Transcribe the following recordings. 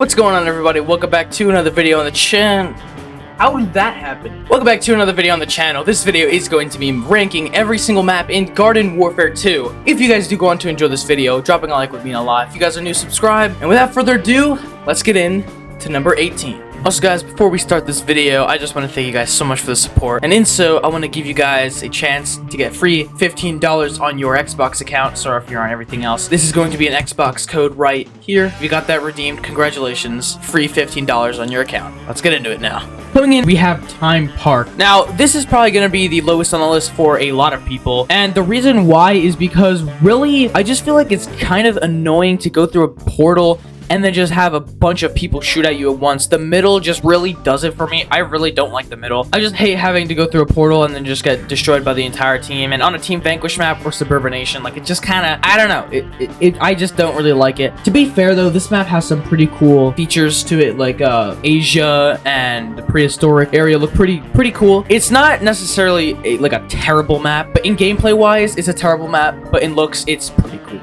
What's going on, everybody? Welcome back to another video on the channel. How did that happen? Welcome back to another video on the channel. This video is going to be ranking every single map in Garden Warfare 2. If you guys do go on to enjoy this video, dropping a like would mean a lot. If you guys are new, subscribe. And without further ado, let's get in to number 18. Also, guys, before we start this video, I just want to thank you guys so much for the support. And in so, I want to give you guys a chance to get free $15 on your Xbox account. Sorry if you're on everything else. This is going to be an Xbox code right here. If you got that redeemed, congratulations. Free $15 on your account. Let's get into it now. Coming in, we have Time Park. Now, this is probably going to be the lowest on the list for a lot of people. And the reason why is because, really, I just feel like it's kind of annoying to go through a portal and then just have a bunch of people shoot at you at once. The middle just really does it for me. I really don't like the middle. I just hate having to go through a portal and then just get destroyed by the entire team. And on a Team Vanquish map or Suburbanation, like, it just kind of, I don't know. I just don't really like it. To be fair, though, this map has some pretty cool features to it, like Asia and the prehistoric area look pretty cool. It's not necessarily like a terrible map, but in gameplay wise, it's a terrible map. But in looks, it's pretty cool.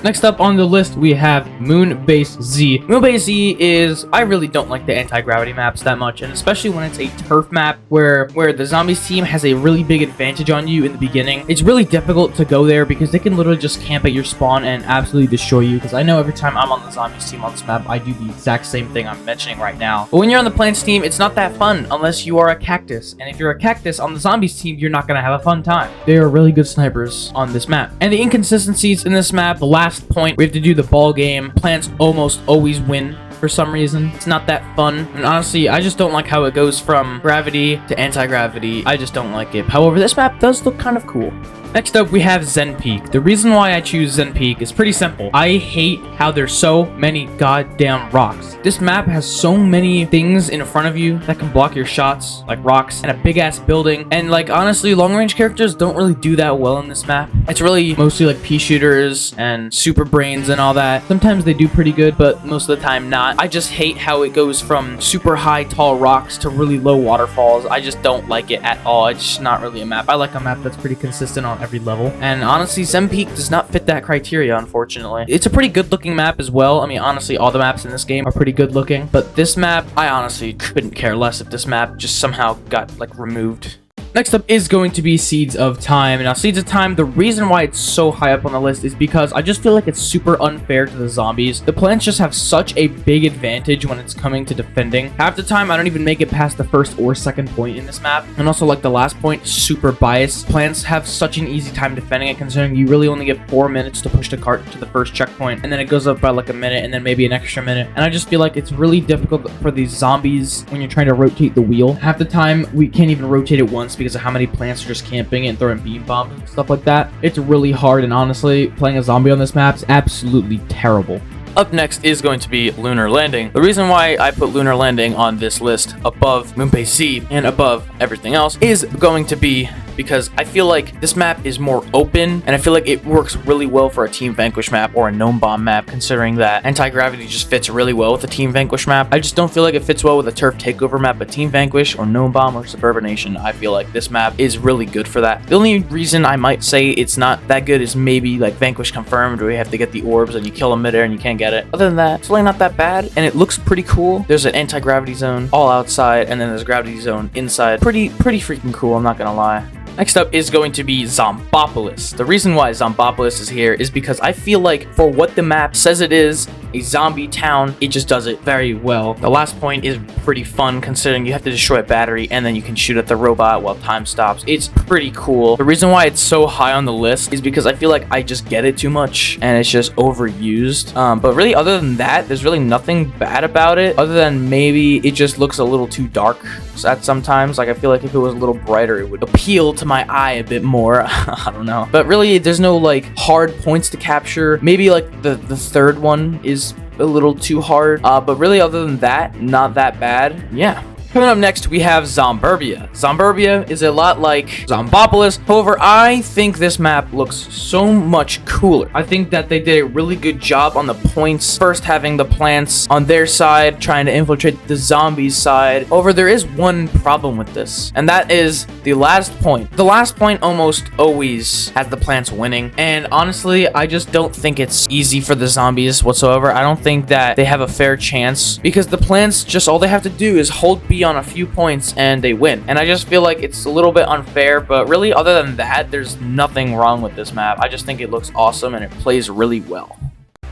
Next up on the list, we have Moonbase Z. Moonbase Z is, I really don't like the anti-gravity maps that much, and especially when it's a turf map where the zombies team has a really big advantage on you in the beginning. It's really difficult to go there because they can literally just camp at your spawn and absolutely destroy you, because I know every time I'm on the zombies team on this map, I do the exact same thing I'm mentioning right now. But when you're on the plants team, it's not that fun unless you are a cactus, and if you're a cactus on the zombies team, you're not going to have a fun time. They are really good snipers on this map. And the inconsistencies in this map, the last point, we have to do the ball game. Plants almost always win for some reason. It's not that fun, and honestly, I just don't like how it goes from gravity to anti-gravity. I just don't like it. However, this map does look kind of cool. Next up, we have Zen Peak. The reason why I choose Zen Peak is pretty simple. I hate how there's so many goddamn rocks. This map has so many things in front of you that can block your shots, like rocks and a big ass building. And like, honestly, long range characters don't really do that well in this map. It's really mostly like pea shooters and super brains and all that. Sometimes they do pretty good, but most of the time not. I just hate how it goes from super high tall rocks to really low waterfalls. I just don't like it at all. It's just not really a map. I like a map that's pretty consistent on every level, and honestly, Zen Peak does not fit that criteria, unfortunately. It's a pretty good looking map as well. I mean, honestly, all the maps in this game are pretty good looking, but this map, I honestly couldn't care less if this map just somehow got like removed. Next up is going to be Seeds of Time. Now, Seeds of Time, the reason why it's so high up on the list is because I just feel like it's super unfair to the zombies. The plants just have such a big advantage when it's coming to defending. Half the time, I don't even make it past the first or second point in this map. And also, like the last point, super biased. Plants have such an easy time defending it, considering you really only get 4 minutes to push the cart to the first checkpoint. And then it goes up by like a minute and then maybe an extra minute. And I just feel like it's really difficult for these zombies when you're trying to rotate the wheel. Half the time, we can't even rotate it once because of how many plants are just camping and throwing beam bombs and stuff like that. It's really hard, and honestly, playing a zombie on this map is absolutely terrible. Up next is going to be Lunar Landing. The reason why I put Lunar Landing on this list above Moonbase Z and above everything else is going to be because I feel like this map is more open, and I feel like it works really well for a Team Vanquish map or a Gnome Bomb map, considering that anti-gravity just fits really well with a Team Vanquish map. I just don't feel like it fits well with a Turf Takeover map, but Team Vanquish or Gnome Bomb or Suburbanation, I feel like this map is really good for that. The only reason I might say it's not that good is maybe like Vanquish Confirmed, where you have to get the orbs and you kill them midair and you can't get it. Other than that, it's really not that bad, and it looks pretty cool. There's an anti-gravity zone all outside, and then there's a gravity zone inside. Pretty freaking cool, I'm not gonna lie. Next up is going to be Zombopolis. The reason why Zombopolis is here is because I feel like for what the map says it is, a zombie town, it just does it very well. The last point is pretty fun, considering you have to destroy a battery and then you can shoot at the robot while time stops. It's pretty cool. The reason why it's so high on the list is because I feel like I just get it too much and it's just overused. But really, other than that, there's really nothing bad about it, other than maybe it just looks a little too dark at sometimes. Like, I feel like if it was a little brighter, it would appeal to my eye a bit more. I don't know. But really, there's no like hard points to capture. Maybe like the third one is a little too hard. But really, other than that, not that bad. Yeah. Coming up next, we have Zombobia. Zombobia is a lot like Zombopolis. However, I think this map looks so much cooler. I think that they did a really good job on the points. First, having the plants on their side, trying to infiltrate the zombies side. However, there is one problem with this, and that is the last point. The last point almost always has the plants winning, and honestly, I just don't think it's easy for the zombies whatsoever. I don't think that they have a fair chance, because the plants, just all they have to do is hold B on a few points and they win. And I just feel like it's a little bit unfair, but really, other than that, there's nothing wrong with this map. I just think it looks awesome and it plays really well.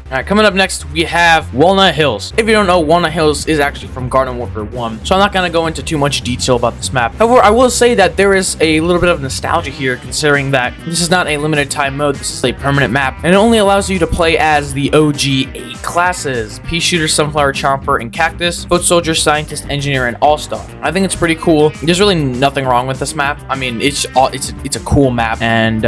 Alright, coming up next, we have Walnut Hills. If you don't know, Walnut Hills is actually from Garden Warfare 1, so I'm not going to go into too much detail about this map. However, I will say that there is a little bit of nostalgia here, considering that this is not a limited time mode, this is a permanent map, and it only allows you to play as the OG 8 classes: Pea Shooter, Sunflower, Chomper, and Cactus, Foot Soldier, Scientist, Engineer, and All-Star. I think it's pretty cool. There's really nothing wrong with this map. I mean, it's a cool map, and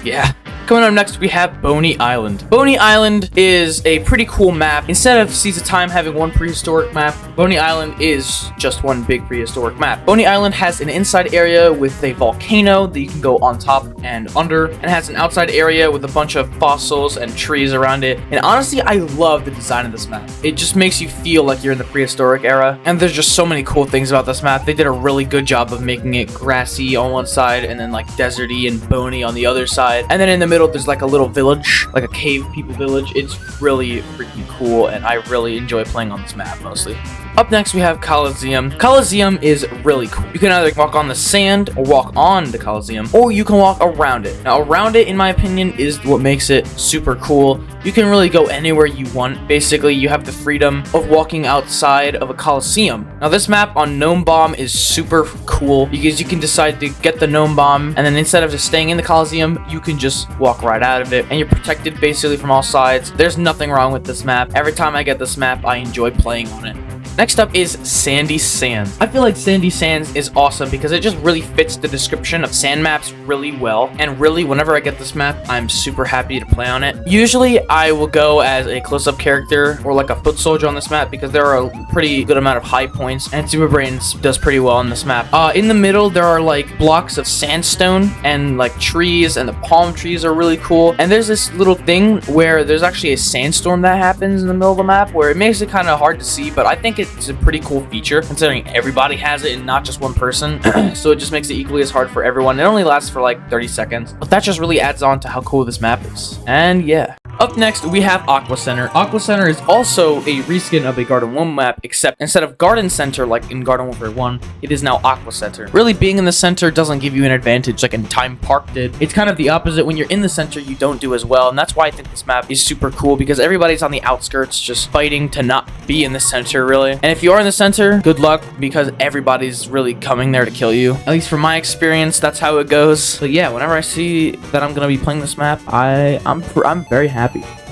yeah. Coming up next, we have Boney Island. Boney Island is a pretty cool map. Instead of Seas of Time having one prehistoric map, Boney Island is just one big prehistoric map. Boney Island has an inside area with a volcano that you can go on top and under, and has an outside area with a bunch of fossils and trees around it. And honestly, I love the design of this map. It just makes you feel like you're in the prehistoric era, and there's just so many cool things about this map. They did a really good job of making it grassy on one side, and then like deserty and bony on the other side, and then in the middle there's like a little village, like a cave people village. It's really freaking cool, and I really enjoy playing on this map mostly. Up next, we have Colosseum. Colosseum is really cool. You can either walk on the sand or walk on the Colosseum, or you can walk around it. Now, around it, in my opinion, is what makes it super cool. You can really go anywhere you want. Basically, you have the freedom of walking outside of a Colosseum. Now, this map on Gnome Bomb is super cool because you can decide to get the Gnome Bomb, and then instead of just staying in the Colosseum, you can just walk right out of it, and you're protected basically from all sides. There's nothing wrong with this map. Every time I get this map, I enjoy playing on it. Next up is Sandy Sands. I feel like Sandy Sands is awesome because it just really fits the description of sand maps really well. And really, whenever I get this map, I'm super happy to play on it. Usually, I will go as a close-up character or like a foot soldier on this map because there are a pretty good amount of high points, and Super Brains does pretty well on this map. In the middle, there are like blocks of sandstone and like trees, and the palm trees are really cool. And there's this little thing where there's actually a sandstorm that happens in the middle of the map where it makes it kind of hard to see, but I think it's a pretty cool feature considering everybody has it and not just one person. So it just makes it equally as hard for everyone. It only lasts for like 30 seconds, but that just really adds on to how cool this map is. And yeah. Up next, we have Aqua Center. Aqua Center is also a reskin of a Garden 1 map, except instead of Garden Center like in Garden Warfare 1, it is now Aqua Center. Really, being in the center doesn't give you an advantage like in Time Park did. It's kind of the opposite. When you're in the center, you don't do as well, and that's why I think this map is super cool, because everybody's on the outskirts just fighting to not be in the center, really. And if you are in the center, good luck, because everybody's really coming there to kill you. At least from my experience, that's how it goes. But yeah, whenever I see that I'm gonna be playing this map, I'm very happy.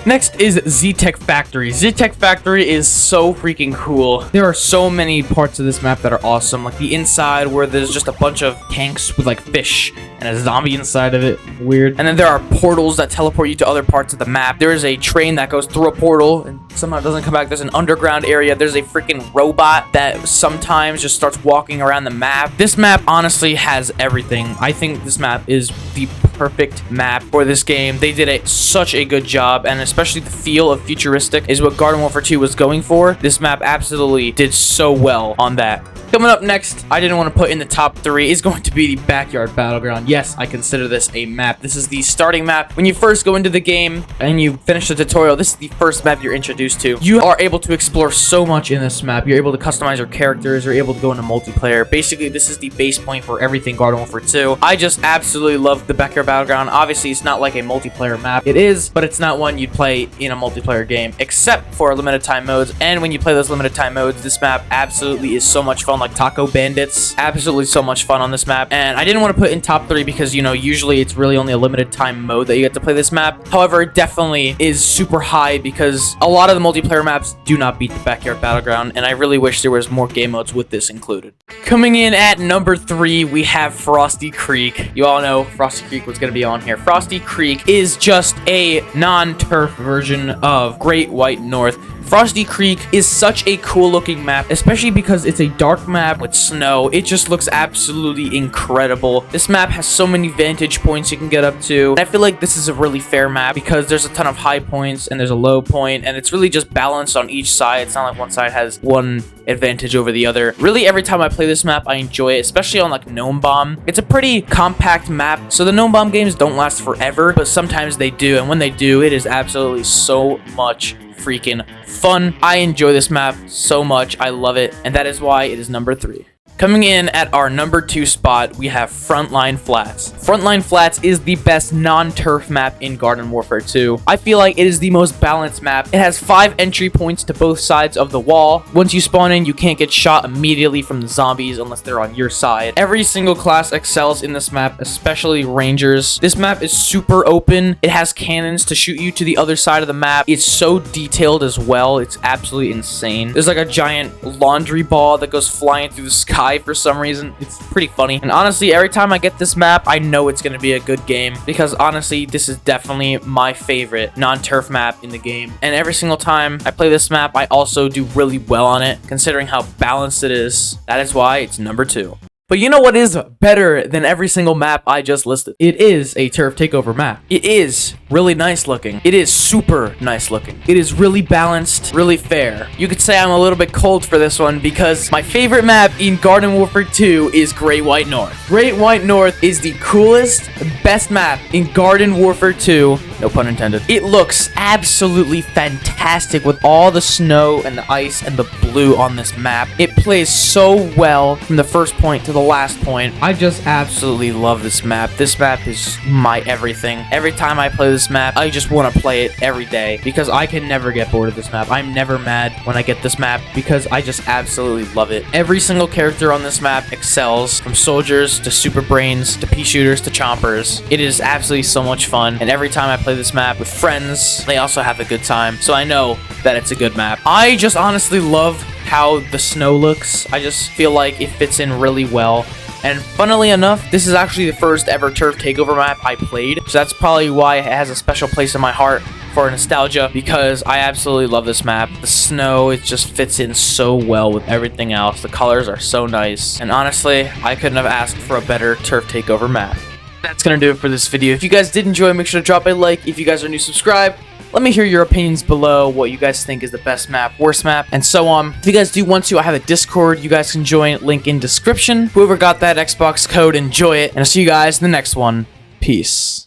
Next is Z-Tech Factory. Z-Tech Factory is so freaking cool. There are so many parts of this map that are awesome, like the inside where there's just a bunch of tanks with like fish and a zombie inside of it. Weird. And then there are portals that teleport you to other parts of the map. There is a train that goes through a portal and somehow doesn't come back. There's an underground area. There's a freaking robot that sometimes just starts walking around the map. This map honestly has everything. I think this map is the perfect map for this game. They did such a good job, and especially the feel of futuristic is what Garden Warfare 2 was going for. This map absolutely did so well on that. Coming up next, I didn't want to put in the top 3, is going to be the Backyard Battleground. Yes, I consider this a map. This is the starting map. When you first go into the game and you finish the tutorial, this is the first map you're introduced to. You are able to explore so much in this map. You're able to customize your characters. You're able to go into multiplayer. Basically, this is the base point for everything Garden Warfare 2. I just absolutely love the Backyard Battleground. Obviously, it's not like a multiplayer map. It is, but it's not one you'd play in a multiplayer game, except for limited time modes. And when you play those limited time modes, this map absolutely is so much fun. Like Taco Bandits, absolutely so much fun on this map. And I didn't want to put in top 3 because, you know, usually it's really only a limited time mode that you get to play this map. However, it definitely is super high because a lot of the multiplayer maps do not beat the Backyard Battleground, and I really wish there was more game modes with this included. Coming in at number 3, we have Frosty Creek. You all know Frosty Creek was going to be on here. Frosty Creek is just a non-turf version of Great White North. Frosty Creek is such a cool looking map, especially because it's a dark map with snow. It just looks absolutely incredible. This map has so many vantage points you can get up to. And I feel like this is a really fair map because there's a ton of high points and there's a low point, and it's really just balanced on each side. It's not like one side has one advantage over the other. Really, every time I play this map, I enjoy it, especially on like Gnome Bomb. It's a pretty compact map, so the Gnome Bomb games don't last forever, but sometimes they do, and when they do, it is absolutely so much freaking fun. I enjoy this map so much. I love it, and that is why it is number 3. Coming in at our number 2 spot, we have Frontline Flats. Frontline Flats is the best non-turf map in Garden Warfare 2. I feel like it is the most balanced map. It has 5 entry points to both sides of the wall. Once you spawn in, you can't get shot immediately from the zombies unless they're on your side. Every single class excels in this map, especially Rangers. This map is super open. It has cannons to shoot you to the other side of the map. It's so detailed as well. It's absolutely insane. There's like a giant laundry ball that goes flying through the sky for some reason. It's pretty funny. And honestly, every time I get this map, I know it's going to be a good game because honestly, this is definitely my favorite non-turf map in the game. And every single time I play this map, I also do really well on it considering how balanced it is. That is why it's number 2. But you know what is better than every single map I just listed? It is a turf takeover map. It is really nice looking. It is super nice looking. It is really balanced, really fair. You could say I'm a little bit cold for this one because my favorite map in Garden Warfare 2 is Great White North. Great White North is the coolest, best map in Garden Warfare 2. No pun intended. It looks absolutely fantastic with all the snow and the ice and the blue on this map. It plays so well from the first point to the last point. I just absolutely love this map. This map is my everything. Every time I play this map, I just want to play it every day because I can never get bored of this map. I'm never mad when I get this map because I just absolutely love it. Every single character on this map excels, from soldiers to super brains to pea shooters to chompers. It is absolutely so much fun, and every time I play this map with friends, they also have a good time, so I know that it's a good map. I just honestly love how the snow looks. I just feel like it fits in really well. And funnily enough, this is actually the first ever turf takeover map I played, so that's probably why it has a special place in my heart for nostalgia, because I absolutely love this map. The snow, it just fits in so well with everything else. The colors are so nice, and honestly, I couldn't have asked for a better turf takeover map. That's gonna do it for this video. If you guys did enjoy, make sure to drop a like. If you guys are new, subscribe. Let me hear your opinions below, what you guys think is the best map, worst map, and so on. If you guys do want to, I have a Discord. You guys can join, link in description. Whoever got that Xbox code, enjoy it, and I'll see you guys in the next one. Peace.